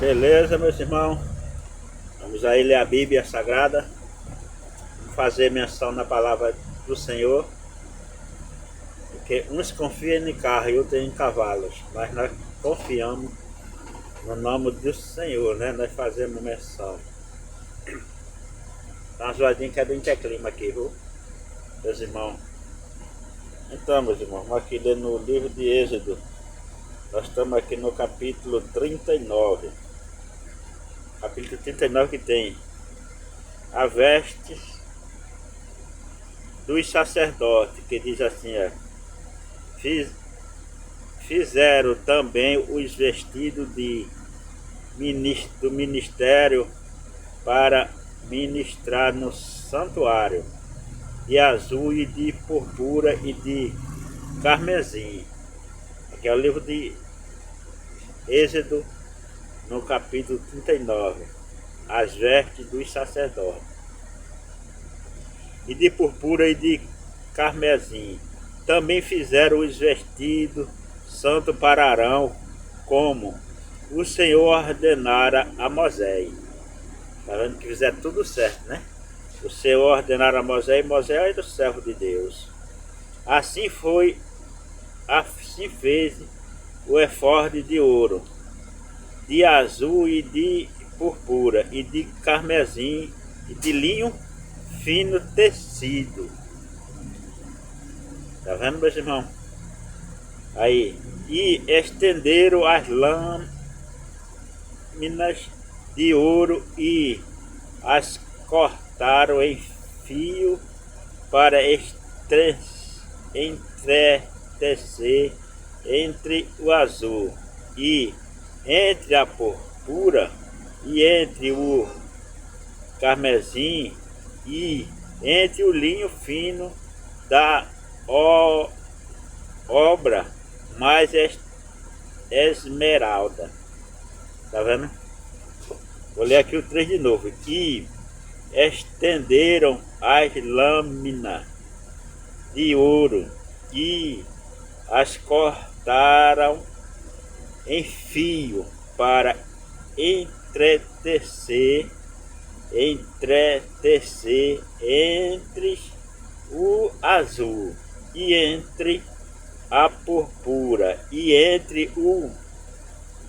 Beleza, meus irmãos? Vamos aí ler a Bíblia Sagrada, fazer menção na palavra do Senhor, porque uns confiam em carro e outros em cavalos, mas nós confiamos no nome do Senhor, né? Nós fazemos menção. Tá uma zoadinha que é do interclima aqui, viu, meus irmãos? Então, meus irmãos, vamos aqui ler no livro de Êxodo. Nós estamos aqui no capítulo 39. Capítulo 39 que tem a veste dos sacerdotes, que diz assim, fizeram também os vestidos do ministério para ministrar no santuário, de azul e de púrpura e de carmesim. Aqui é o livro de Êxodo, no capítulo 39, as vestes dos sacerdotes, e de púrpura e de carmesim. Também fizeram os vestidos santo para Arão, como o Senhor ordenara a Moisés. Está vendo que fizeram tudo certo, né? O Senhor ordenara a Moisés, e Moisés era o servo de Deus. Assim fez o efode de ouro, de azul e de púrpura, e de carmesim, e de linho fino tecido. Tá vendo, meus irmãos? Aí, e estenderam as lâminas de ouro e as cortaram em fio para entretecer entre o azul e entre a púrpura e entre o carmesim e entre o linho fino da obra mais esmeralda. Tá vendo? Vou ler aqui o 3 de novo. E estenderam as lâminas de ouro e as cortaram em fio para entretecer entre o azul e entre a púrpura e entre o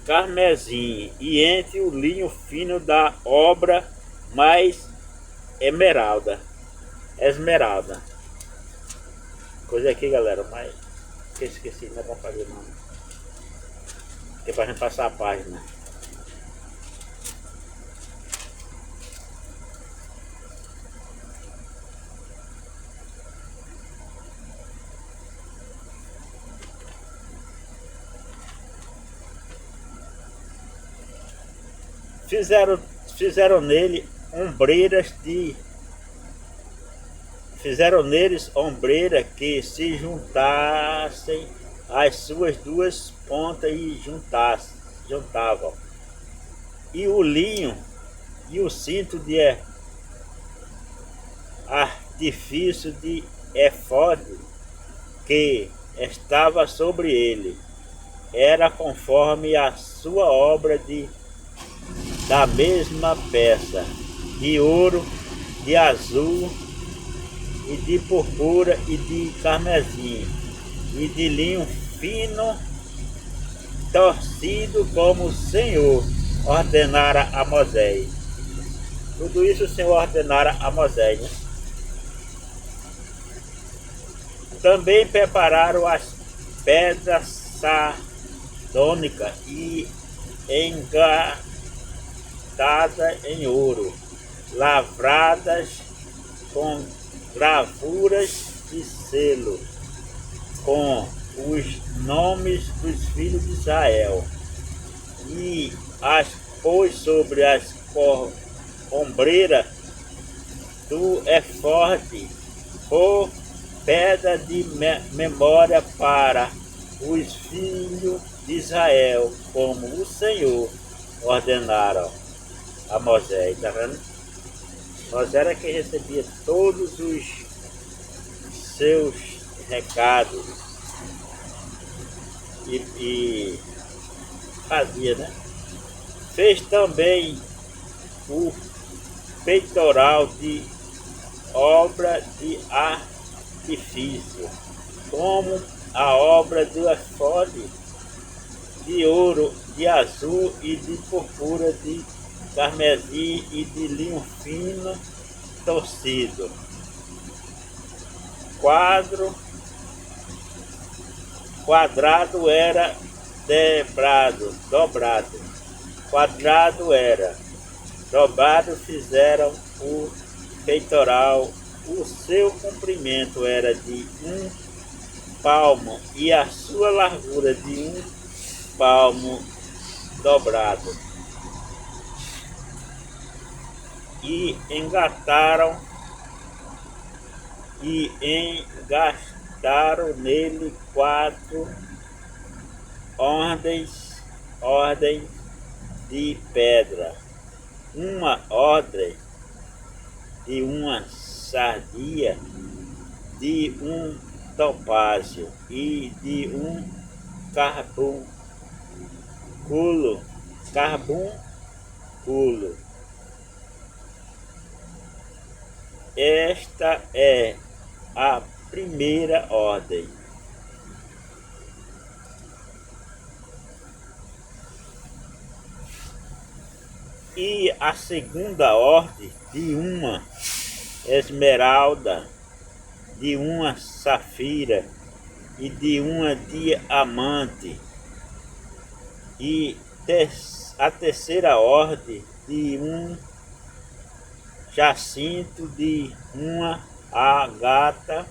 carmesim e entre o linho fino da obra mais esmeralda. Coisa aqui, galera, mas que esqueci, não é pra fazer não. Que é pra gente passar a página. Fizeram neles ombreiras que se juntassem as suas duas pontas e juntavam. E o linho e o cinto de artifício de efode que estava sobre ele era conforme a sua obra da mesma peça, de ouro, de azul e de púrpura e de carmesim e de linho fino torcido, como o Senhor ordenara a Moisés. Tudo isso o Senhor ordenara a Moisés, né? Também prepararam as pedras sardônicas e engatadas em ouro, lavradas com gravuras de selo, com os nomes dos filhos de Israel, e as pôs sobre as ombreiras do efode por pedra de memória para os filhos de Israel, como o Senhor ordenaram a Moisés. Tá vendo? Moisés era quem recebia todos os seus recados e fazia, né? Fez também o peitoral de obra de artifício, como a obra do efode de ouro, de azul e de purpura, de carmesim e de linho fino torcido. Quadrado era dobrado. Quadrado era dobrado, fizeram o peitoral. O seu comprimento era de 1 palmo e a sua largura de 1 palmo dobrado. E engastaram nele 4 ordens de pedra, uma ordem de uma sardia, de um topázio e de um carbúnculo. Esta é a primeira ordem. E a segunda ordem de uma esmeralda, de uma safira e de uma diamante. E a terceira ordem de um jacinto, de uma ágata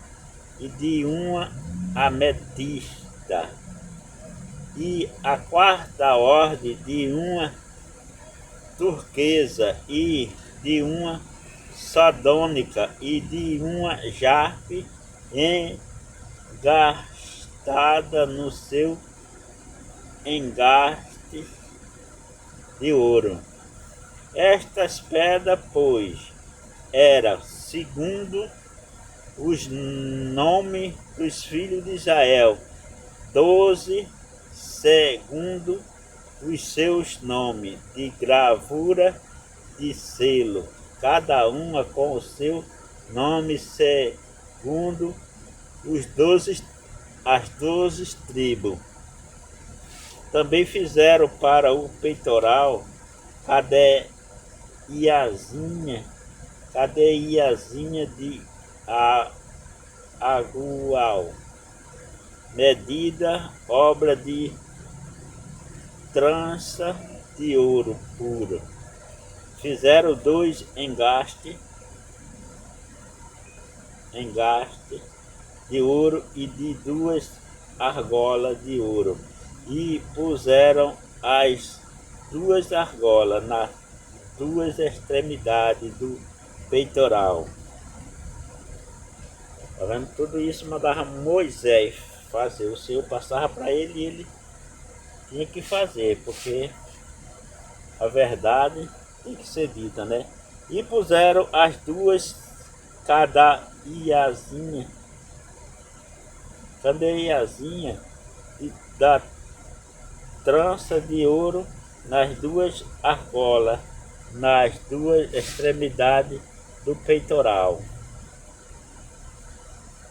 e de uma ametista. E a quarta ordem de uma turquesa e de uma sardônica e de uma jarpe engastada no seu engaste de ouro. Estas pedras, pois, eram segundo os nomes dos filhos de Israel, 12 segundo os seus nomes de gravura de selo, cada uma com o seu nome segundo as 12 tribos. Também fizeram para o peitoral cadeiazinha de agual, medida, obra de trança de ouro puro. Fizeram 2 engastes de ouro e de 2 argolas de ouro, e puseram as 2 argolas nas 2 extremidades do peitoral. Tá vendo? Tudo isso mandava Moisés fazer. O Senhor passava para ele e ele tinha que fazer, porque a verdade tem que ser dita, né? E puseram as 2 cadeiazinha da trança de ouro nas 2 argolas, nas 2 extremidades do peitoral.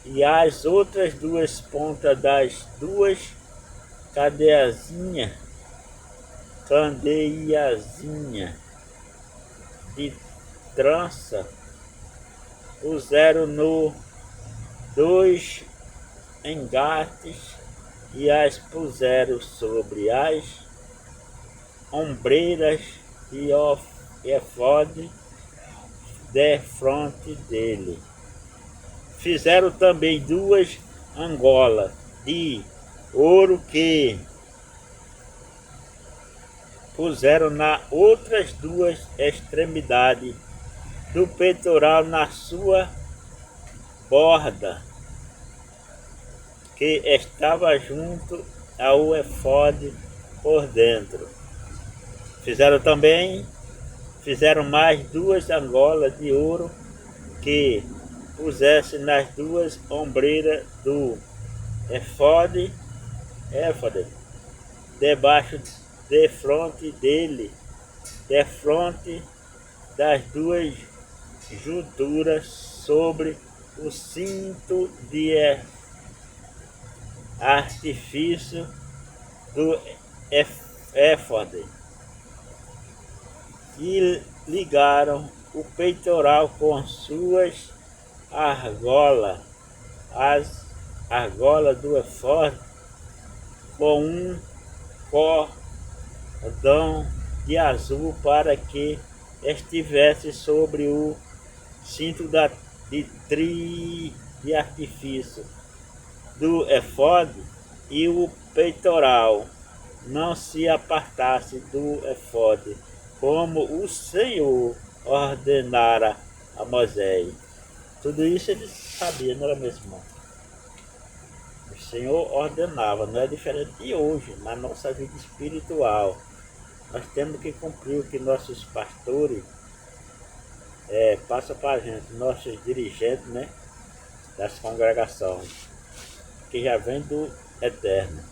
E as outras 2 pontas das 2 cadeiazinha de trança puseram no 2 engates e as puseram sobre as ombreiras e efode defronte dele. Fizeram também 2 argolas de ouro que puseram nas outras 2 extremidades do peitoral, na sua borda que estava junto ao efode por dentro. Fizeram mais 2 argolas de ouro que pusesse nas 2 ombreiras do efode debaixo de fronte dele, defronte das duas junturas sobre o cinto de artifício do éfode, e ligaram o peitoral com suas argolas, as argolas do éfode, com um cordão de azul, para que estivesse sobre o cinto de artifício do éfode, e o peitoral não se apartasse do éfode, como o Senhor ordenara a Moisés. Tudo isso ele sabia, não era mesmo, irmão? O Senhor ordenava, não é diferente de hoje, na nossa vida espiritual. Nós temos que cumprir o que nossos pastores passam para a gente, nossos dirigentes, né, das congregações, que já vem do Eterno.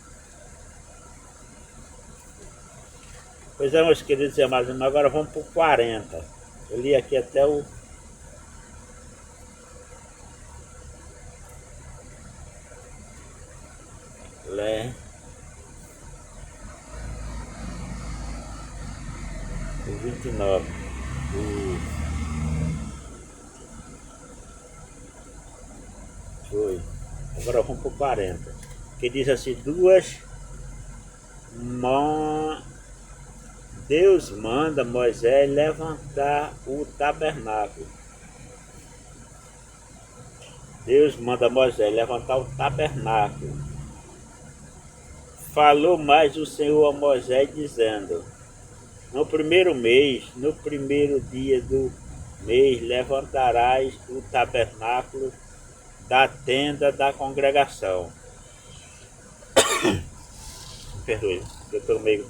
Pois é, meus queridos e amados, agora vamos para o 40. Eu li aqui até o o 29. Foi. Agora vamos para o 40. Que diz assim: Deus manda Moisés levantar o tabernáculo. Deus manda Moisés levantar o tabernáculo. Falou mais o Senhor a Moisés, dizendo: no primeiro mês, no primeiro dia do mês, levantarás o tabernáculo da tenda da congregação. Perdoe, eu estou meio...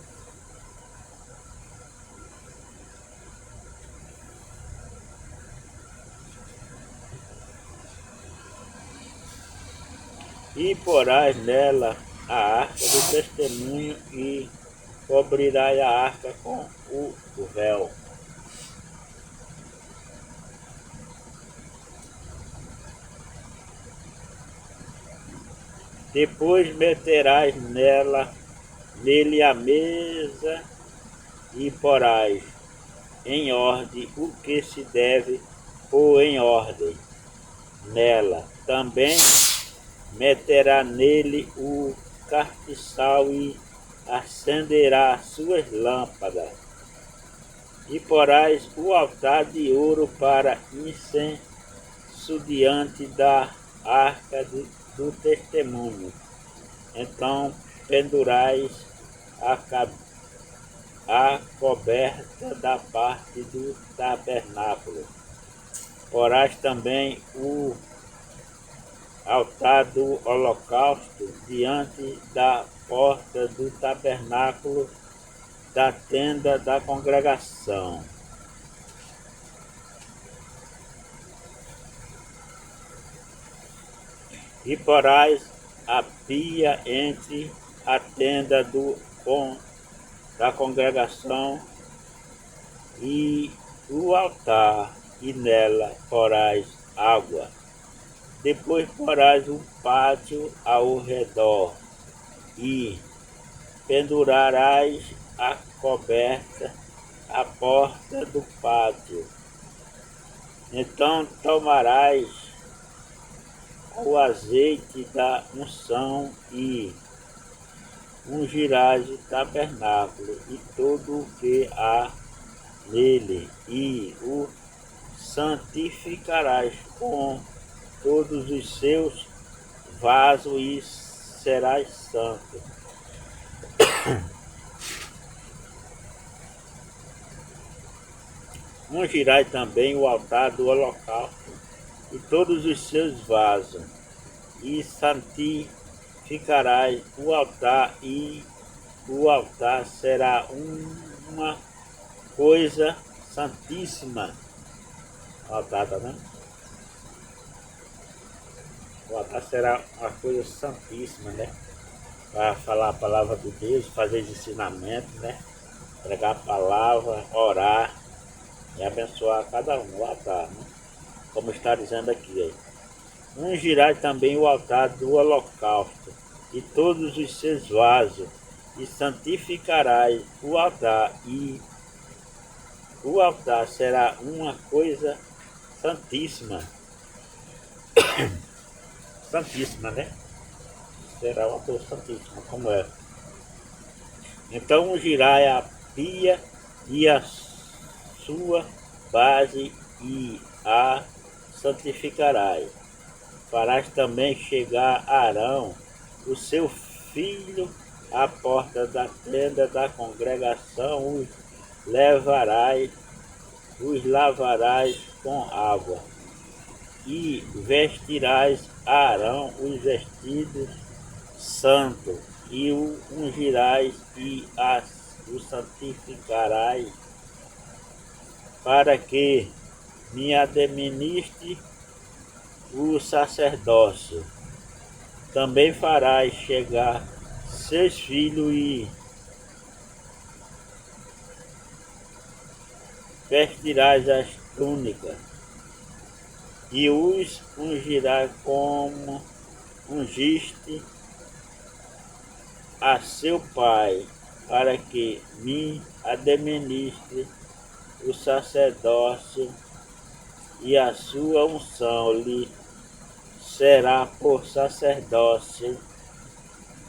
E porás nela a arca do testemunho, e cobrirás a arca com o véu. Depois meterás nele a mesa, e porás em ordem o que se deve pôr em ordem nela. Também meterá nele o castiçal, e acenderá suas lâmpadas. E porás o altar de ouro para incenso diante da arca do testemunho. Então pendurais a coberta da parte do tabernáculo. Porás também o altar do holocausto diante da porta do tabernáculo da tenda da congregação. E porás a pia entre a tenda da congregação e o altar, e nela porás água. Depois porás um pátio ao redor, e pendurarás a coberta à porta do pátio. Então tomarás o azeite da unção, e ungirás o tabernáculo e todo o que há nele, e o santificarás com todos os seus vasos, e serás santo. Ungirás também o altar do holocausto e todos os seus vasos, e santificarás o altar, e o altar será uma coisa santíssima. O altar, tá vendo? O altar será uma coisa santíssima, né? Para falar a palavra de Deus, fazer os ensinamentos, né? pregar a palavra, orar e abençoar cada um, o altar, né? Como está dizendo aqui. Aí. Ungirás também o altar do holocausto e todos os seus vasos, e santificarás o altar, e o altar será uma coisa santíssima. Santíssima, né? Será uma coisa santíssima, como é. Então ungirás a pia e a sua base e a santificarás. Farás também chegar Arão, o seu filho, à porta da tenda da congregação, os lavarás com água, e vestirás Arão os vestidos santos, e o ungirás e o santificarás, para que me administre o sacerdócio. Também farás chegar seus filhos e vestirás as túnicas, e os ungirás como ungiste a seu pai, para que me administre o sacerdócio, e a sua unção lhe será por sacerdócio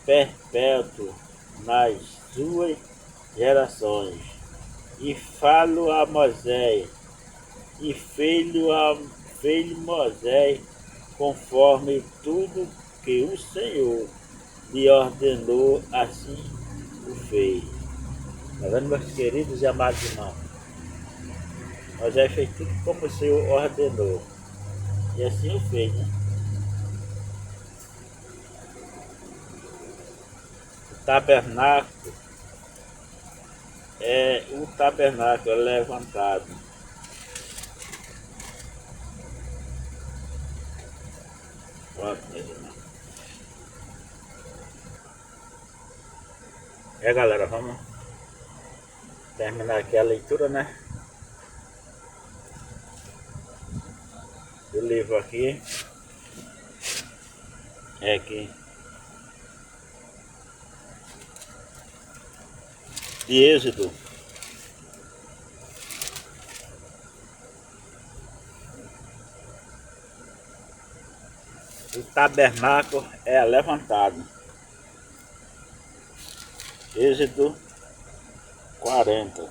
perpétuo nas suas gerações. E falo a Moisés, e fez-lhe Moisés conforme tudo que o Senhor lhe ordenou, assim o fez. Está vendo, meus queridos e amados irmãos? Moisés fez tudo como o Senhor ordenou. E assim o fez, né? O tabernáculo é levantado. Pronto, meus irmãos. Galera, vamos terminar aqui a leitura, né? O livro aqui é aqui de Êxodo. O tabernáculo é levantado. Êxodo 40,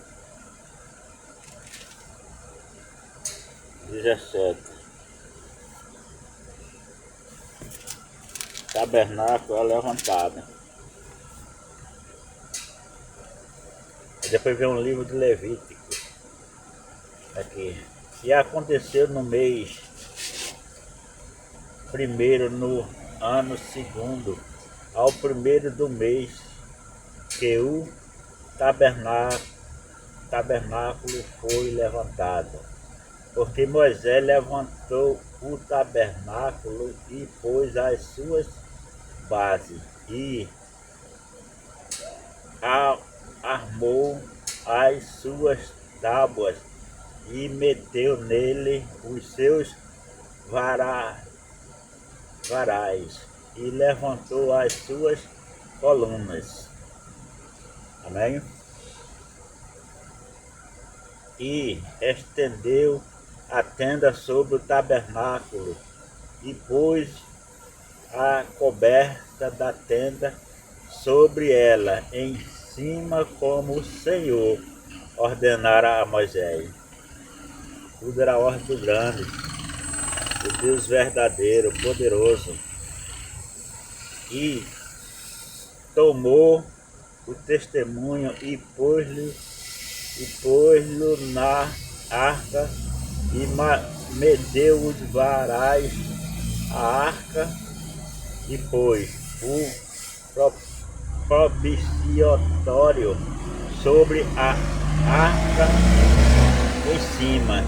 17. Tabernáculo é levantado. E depois vem um livro de Levítico. Aqui. E aconteceu no mês primeiro, no ano segundo, ao primeiro do mês, que o tabernáculo foi levantado. Porque Moisés levantou o tabernáculo e pôs as suas bases, e armou as suas tábuas, e meteu nele os seus varais, e levantou as suas colunas. Amém? E estendeu a tenda sobre o tabernáculo, e pôs a coberta da tenda sobre ela, em cima, como o Senhor ordenara a Moisés. Tudo era a ordem do grande, o Deus verdadeiro, poderoso. E tomou o testemunho e pôs-lo na arca, e meteu os varais a arca, e pôs o propiciatório sobre a arca em cima,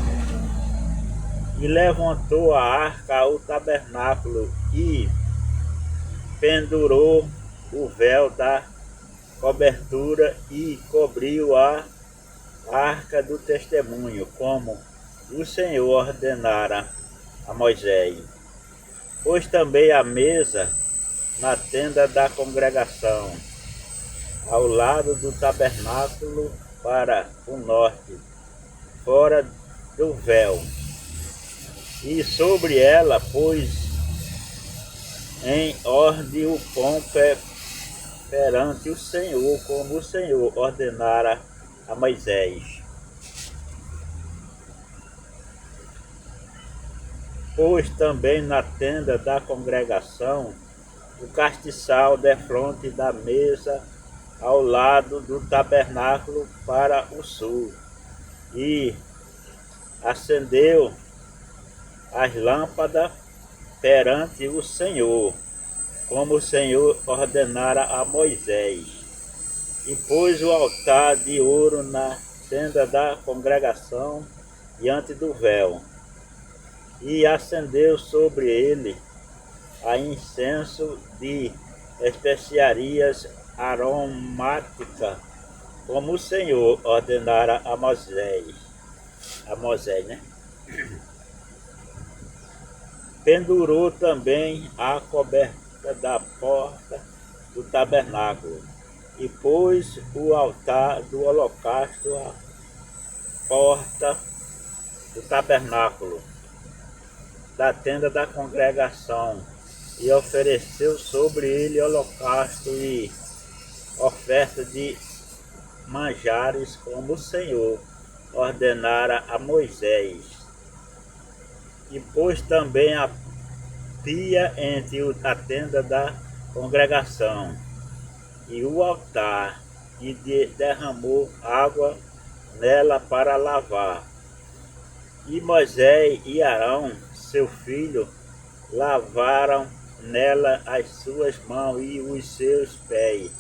e levantou a arca ao tabernáculo, e pendurou o véu da cobertura e cobriu a arca do testemunho, como o Senhor ordenara a Moisés. Pôs também a mesa na tenda da congregação, ao lado do tabernáculo para o norte, fora do véu. E sobre ela pôs em ordem o pão perante o Senhor, como o Senhor ordenara a Moisés. Pôs também na tenda da congregação o castiçal defronte da mesa ao lado do tabernáculo para o sul, e acendeu as lâmpadas perante o Senhor, como o Senhor ordenara a Moisés. E pôs o altar de ouro na tenda da congregação diante do véu, e acendeu sobre ele a incenso de especiarias aromáticas, como o Senhor ordenara a Moisés. Né? Pendurou também a coberta da porta do tabernáculo, e pôs o altar do holocausto à porta do tabernáculo da tenda da congregação, e ofereceu sobre ele holocausto e oferta de manjares, como o Senhor ordenara a Moisés. E pôs também a pia entre a tenda da congregação e o altar, e derramou água nela para lavar. E Moisés e Arão, seu filho, lavaram nela as suas mãos e os seus pés,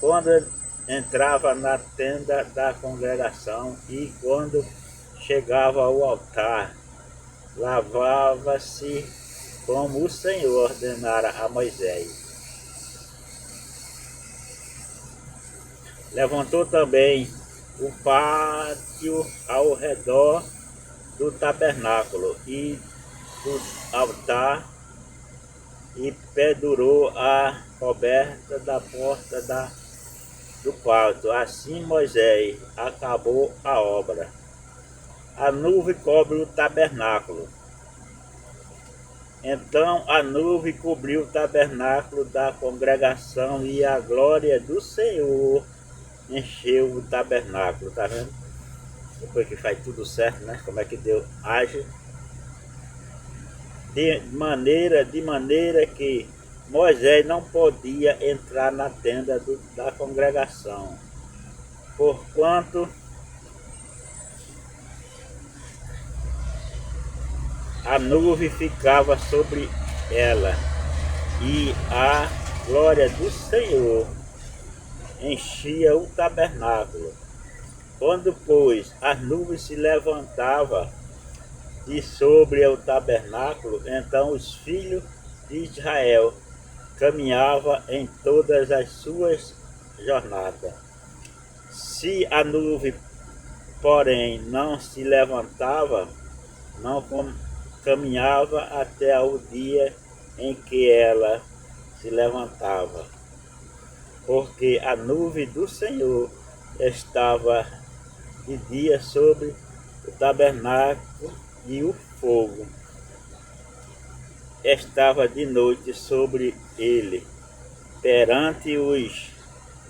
quando entrava na tenda da congregação, e quando chegava ao altar, lavava-se como o Senhor ordenara a Moisés. Levantou também o pátio ao redor do tabernáculo e do altar, e pendurou a coberta da porta do quarto. Assim Moisés acabou a obra. A nuvem cobre o tabernáculo. Então a nuvem cobriu o tabernáculo da congregação, e a glória do Senhor encheu o tabernáculo. Tá vendo? Depois que faz tudo certo, né? Como é que Deus age. De maneira que Moisés não podia entrar na tenda da congregação, porquanto a nuvem ficava sobre ela, e a glória do Senhor enchia o tabernáculo. Quando, pois, as nuvens se levantavam de sobre o tabernáculo, então os filhos de Israel caminhavam em todas as suas jornadas. Se a nuvem, porém, não se levantava, não caminhava até o dia em que ela se levantava, porque a nuvem do Senhor estava de dia sobre o tabernáculo, e o fogo estava de noite sobre ele, perante os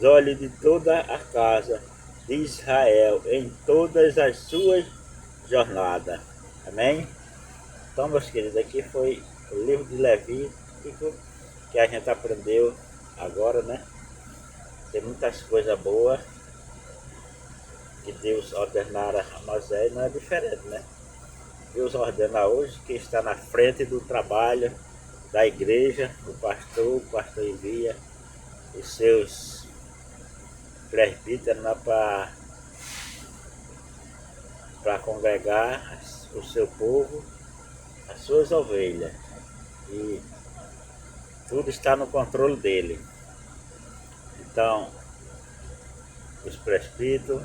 olhos de toda a casa de Israel, em todas as suas jornadas. Amém? Então, meus queridos, aqui foi o livro de Levítico, que a gente aprendeu agora, né? Tem muitas coisas boas que Deus ordenara a Moisés, não é diferente, né? Deus ordena hoje que está na frente do trabalho da igreja, o pastor envia os seus presbíteros para congregar o seu povo, as suas ovelhas, e tudo está no controle dele. Então, os presbíteros,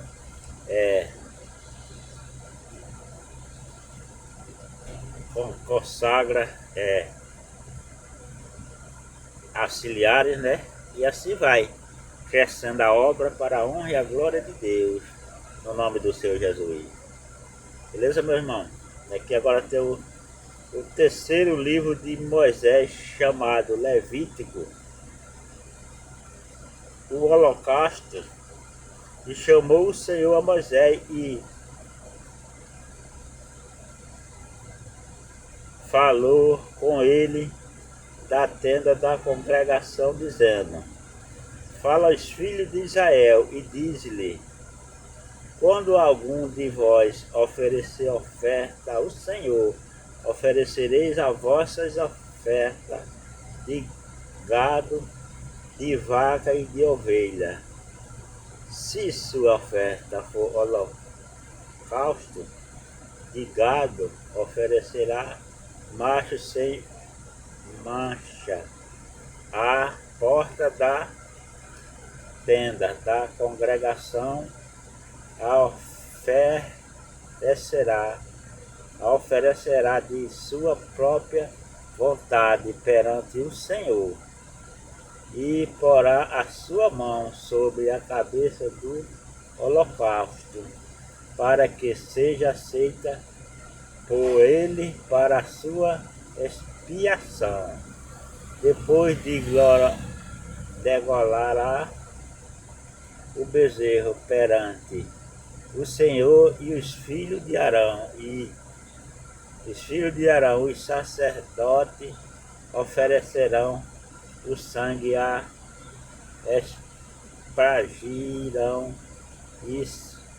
consagra auxiliares, né? E assim vai crescendo a obra para a honra e a glória de Deus, no nome do Senhor Jesus. Beleza, meu irmão? Aqui agora tem o terceiro livro de Moisés, chamado Levítico, o Holocausto. E chamou o Senhor a Moisés e falou com ele da tenda da congregação, dizendo: fala aos filhos de Israel e diz-lhe: quando algum de vós oferecer oferta ao Senhor, oferecereis as vossas ofertas de gado, de vaca e de ovelha. Se sua oferta for holocausto de gado, oferecerá macho sem mancha à porta da tenda da congregação. Oferecerá de sua própria vontade perante o Senhor, e porá a sua mão sobre a cabeça do holocausto, para que seja aceita por ele para a sua expiação. Depois degolará o bezerro perante o Senhor, e os filhos de Arão, os sacerdotes, oferecerão o sangue, espargirão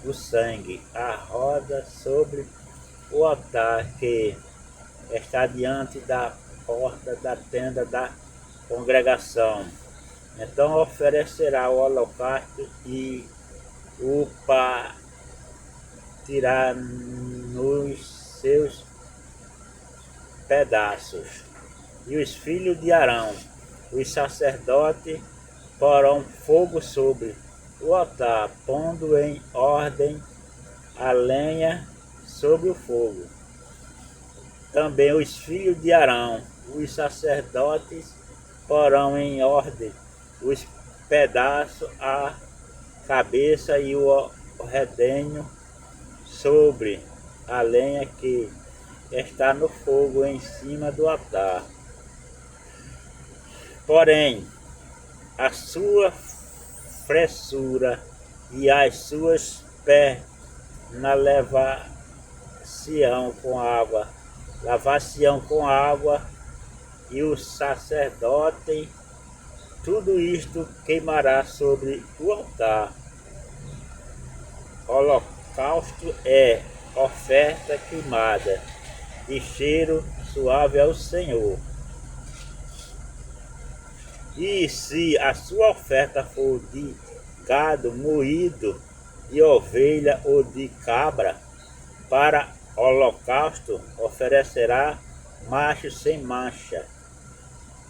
o sangue à roda sobre o altar que está diante da porta da tenda da congregação. Então oferecerá o holocausto e o partirá nos seus pedaços. E os filhos de Arão, os sacerdotes, porão fogo sobre o altar, pondo em ordem a lenha sobre o fogo. Também os filhos de Arão, os sacerdotes, porão em ordem os pedaços, a cabeça e o redenho sobre a lenha que está no fogo em cima do altar. Porém, a sua fressura e as suas pernas lavar-se-ão com água, e o sacerdote tudo isto queimará sobre o altar. Holocausto é oferta queimada de cheiro suave ao Senhor. E se a sua oferta for de gado moído, de ovelha ou de cabra, para holocausto oferecerá macho sem mancha,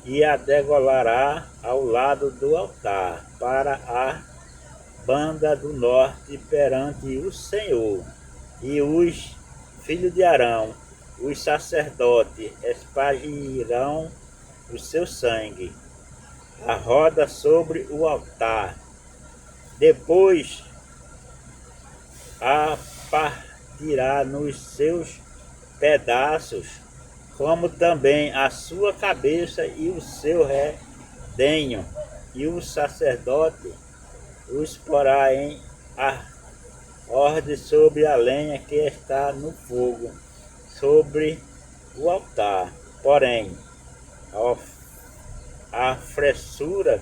e a degolará ao lado do altar, para a banda do norte perante o Senhor. E os filhos de Arão, os sacerdotes, espargirão o seu sangue a roda sobre o altar. Depois a partirá nos seus pedaços, como também a sua cabeça e o seu redenho, e o sacerdote os porá em ordem sobre a lenha que está no fogo, sobre o altar. Porém, a fressura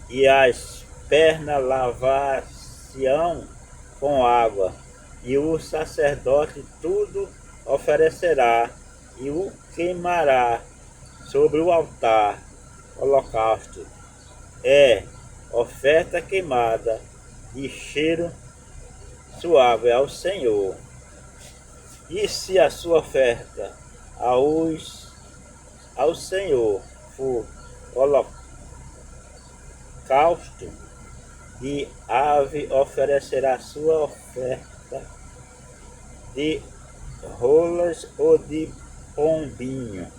e as pernas lavar-se-ão com água, e o sacerdote tudo oferecerá e o queimará sobre o altar. Holocausto é oferta queimada de cheiro suave ao Senhor. E se a sua oferta ao Senhor for holocausto de ave oferecerá sua oferta de rolas ou de pombinho,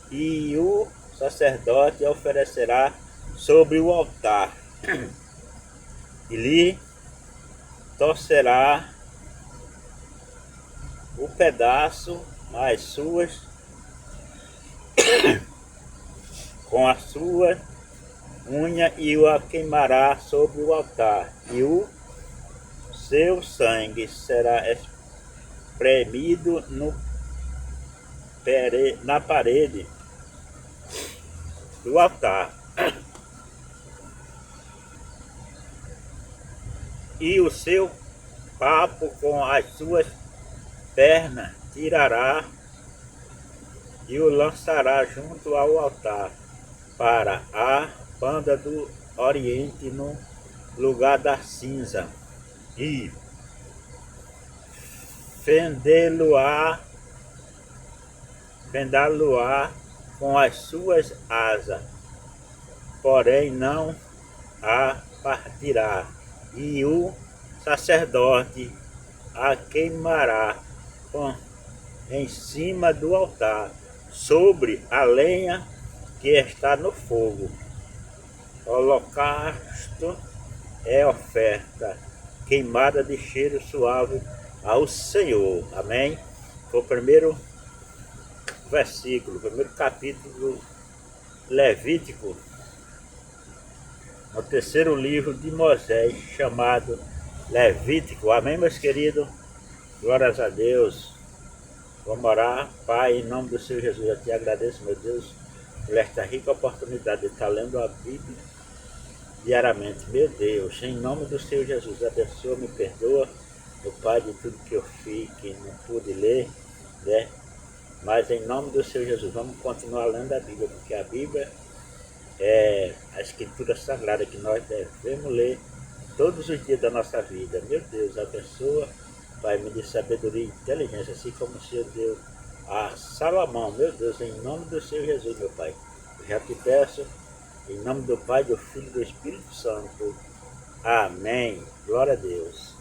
e o sacerdote oferecerá sobre o altar, e lhe torcerá o pedaço as suas com a sua unha e o queimará sobre o altar, e o seu sangue será espremido na parede do altar, e o seu papo com as suas pernas tirará e o lançará junto ao altar para a banda do oriente no lugar da cinza, e fendê-lo-á com as suas asas, porém não a partirá, e o sacerdote a queimará em cima do altar, sobre a lenha que está no fogo. Holocausto é oferta queimada de cheiro suave ao Senhor. Amém? Foi o primeiro versículo, o primeiro capítulo do Levítico, no terceiro livro de Moisés, chamado Levítico. Amém, meus queridos? Glórias a Deus. Vamos orar. Pai, em nome do Senhor Jesus, eu te agradeço, meu Deus, por esta rica oportunidade de estar lendo a Bíblia diariamente. Meu Deus, em nome do Senhor Jesus, abençoa, me perdoa, meu Pai, de tudo que eu fiz, que não pude ler, né? Mas em nome do Senhor Jesus, vamos continuar lendo a Bíblia, porque a Bíblia é a escritura sagrada que nós devemos ler todos os dias da nossa vida. Meu Deus, abençoa, Pai, me dê sabedoria e inteligência, assim como o Senhor deu a Salomão. Meu Deus, em nome do Senhor Jesus, meu Pai, eu já te peço, em nome do Pai, do Filho e do Espírito Santo. Amém. Glória a Deus.